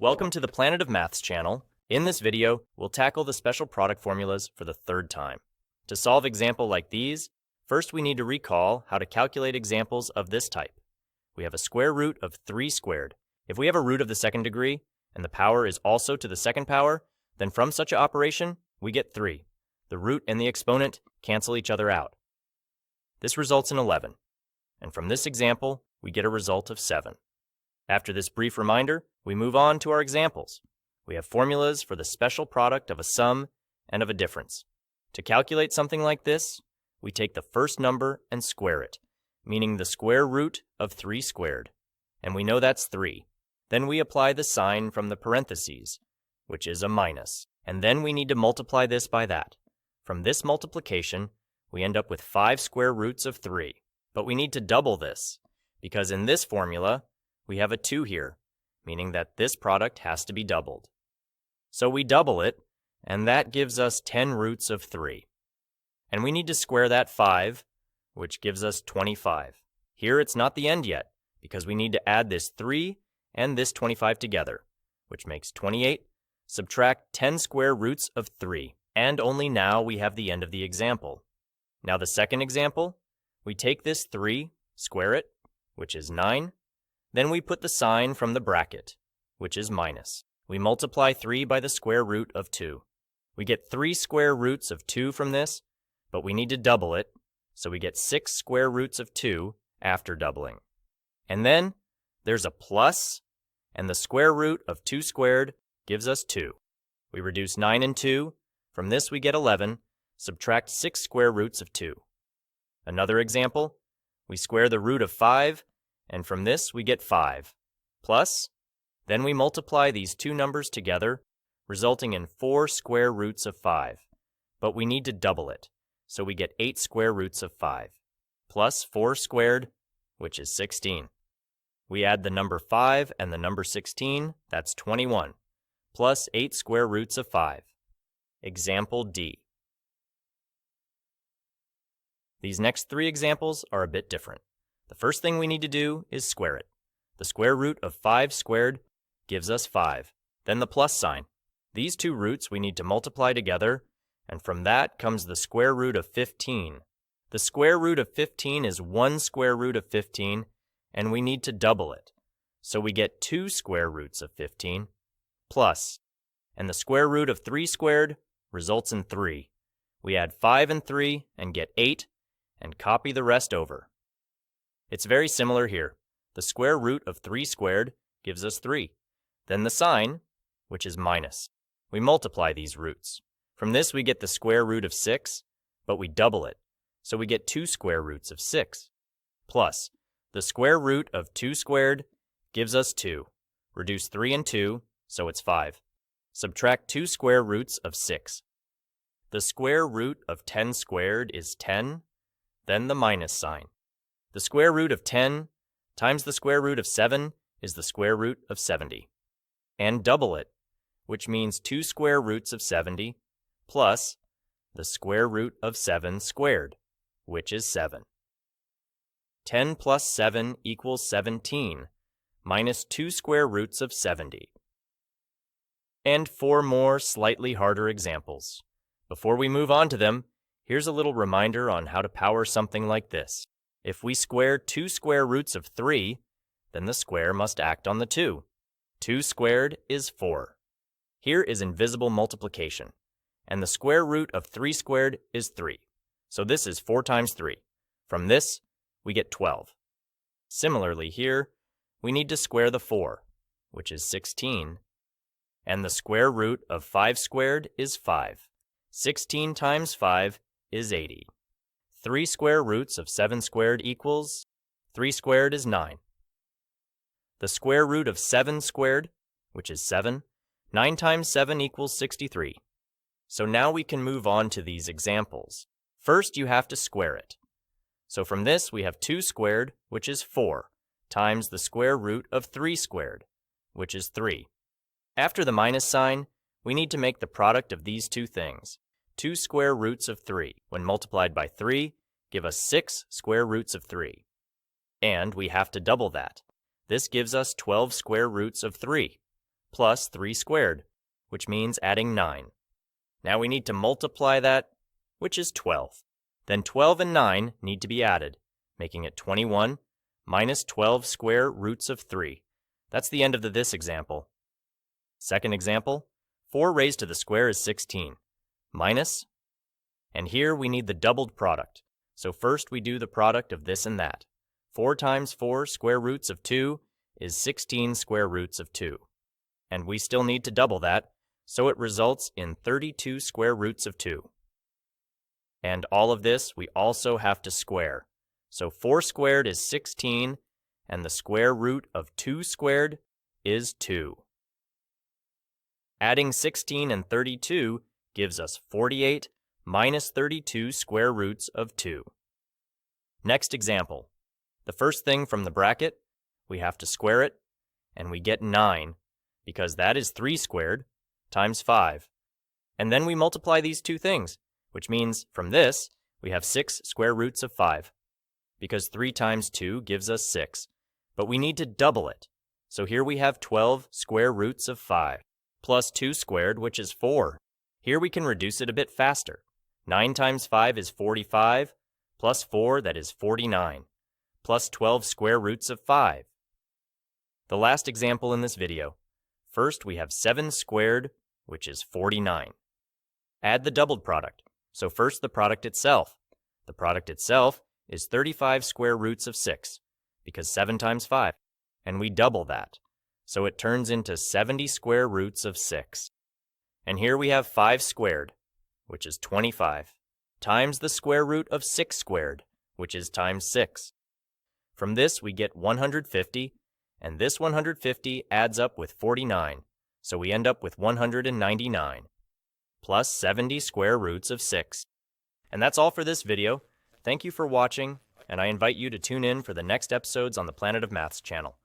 Welcome to the Planet of Maths channel. In this video, we'll tackle the special product formulas for the third time. To solve example like these, first we need to recall how to calculate examples of this type. We have a square root of 3 squared. If we have a root of the second degree, and the power is also to the second power, then from such an operation, we get 3. The root and the exponent cancel each other out. This results in 11. And from this example, we get a result of 7. After this brief reminder, we move on to our examples. We have formulas for the special product of a sum and of a difference. To calculate something like this, we take the first number and square it, meaning the square root of 3 squared. And we know that's 3. Then we apply the sign from the parentheses, which is a minus. And then we need to multiply this by that. From this multiplication, we end up with 5 square roots of 3. But we need to double this, because in this formula, we have a 2 here, meaning that this product has to be doubled. So we double it, and that gives us 10 roots of 3. And we need to square that 5, which gives us 25. Here it's not the end yet, because we need to add this 3 and this 25 together, which makes 28. Subtract 10 square roots of 3, and only now we have the end of the example. Now the second example, we take this 3, square it, which is 9. Then we put the sign from the bracket, which is minus. We multiply 3 by the square root of 2. We get 3 square roots of 2 from this, but we need to double it, so we get 6 square roots of 2 after doubling. And then there's a plus, and the square root of 2 squared gives us 2. We reduce 9 and 2. From this we get 11. Subtract 6 square roots of 2. Another example, we square the root of 5, and from this we get 5. Plus, then we multiply these two numbers together, resulting in 4 square roots of 5. But we need to double it, so we get 8 square roots of 5. Plus 4 squared, which is 16. We add the number 5 and the number 16, that's 21. Plus 8 square roots of 5. Example D. These next 3 examples are a bit different. The first thing we need to do is square it. The square root of 5 squared gives us 5. Then the plus sign. These two roots we need to multiply together, and from that comes the square root of 15. The square root of 15 is 1 square root of 15, and we need to double it. So we get 2 square roots of 15, plus, and the square root of 3 squared results in 3. We add 5 and 3 and get 8, and copy the rest over. It's very similar here. The square root of 3 squared gives us 3. Then the sign, which is minus. We multiply these roots. From this we get the square root of 6, but we double it, so we get 2 square roots of 6. Plus, the square root of 2 squared gives us 2. Reduce 3 and 2, so it's 5. Subtract 2 square roots of 6. The square root of 10 squared is 10, then the minus sign. The square root of 10 times the square root of 7 is the square root of 70. And double it, which means 2 square roots of 70 plus the square root of 7 squared, which is 7. 10 plus 7 equals 17, minus 2 square roots of 70. And 4 more slightly harder examples. Before we move on to them, here's a little reminder on how to power something like this. If we square 2 square roots of 3, then the square must act on the 2. 2 squared is 4. Here is invisible multiplication, and the square root of 3 squared is 3. So this is 4 times 3. From this, we get 12. Similarly here, we need to square the 4, which is 16, and the square root of 5 squared is 5. 16 times 5 is 80. 3 square roots of 7 squared equals 3 squared is 9. The square root of 7 squared, which is 7, 9 times 7 equals 63. So now we can move on to these examples. First, you have to square it. So from this, we have 2 squared, which is 4, times the square root of 3 squared, which is 3. After the minus sign, we need to make the product of these two things. 2 square roots of 3, when multiplied by 3, give us 6 square roots of 3. And we have to double that. This gives us 12 square roots of 3. plus 3 squared, which means adding 9. Now we need to multiply that, which is 12. Then 12 and 9 need to be added, making it 21 minus 12 square roots of 3. That's the end of this example. Second example, 4 raised to the square is 16, minus, and here we need the doubled product. So first we do the product of this and that. 4 times 4 square roots of 2 is 16 square roots of 2. And we still need to double that, so it results in 32 square roots of 2. And all of this we also have to square. So 4 squared is 16, and the square root of 2 squared is 2. Adding 16 and 32 gives us 48 minus 32 square roots of 2. Next example. The first thing from the bracket, we have to square it, and we get 9, because that is 3 squared times 5. And then we multiply these two things, which means from this, we have 6 square roots of 5, because 3 times 2 gives us 6. But we need to double it. So here we have 12 square roots of 5, plus 2 squared, which is 4. Here we can reduce it a bit faster. 9 times 5 is 45, plus 4, that is 49, plus 12 square roots of 5. The last example in this video. First, we have 7 squared, which is 49. Add the doubled product. So first, the product itself. The product itself is 35 square roots of 6, because 7 times 5, and we double that. So it turns into 70 square roots of 6. And here we have 5 squared, which is 25, times the square root of 6 squared, which is times 6. From this, we get 150, and this 150 adds up with 49, so we end up with 199, plus 70 square roots of 6. And that's all for this video. Thank you for watching, and I invite you to tune in for the next episodes on the Planet of Maths channel.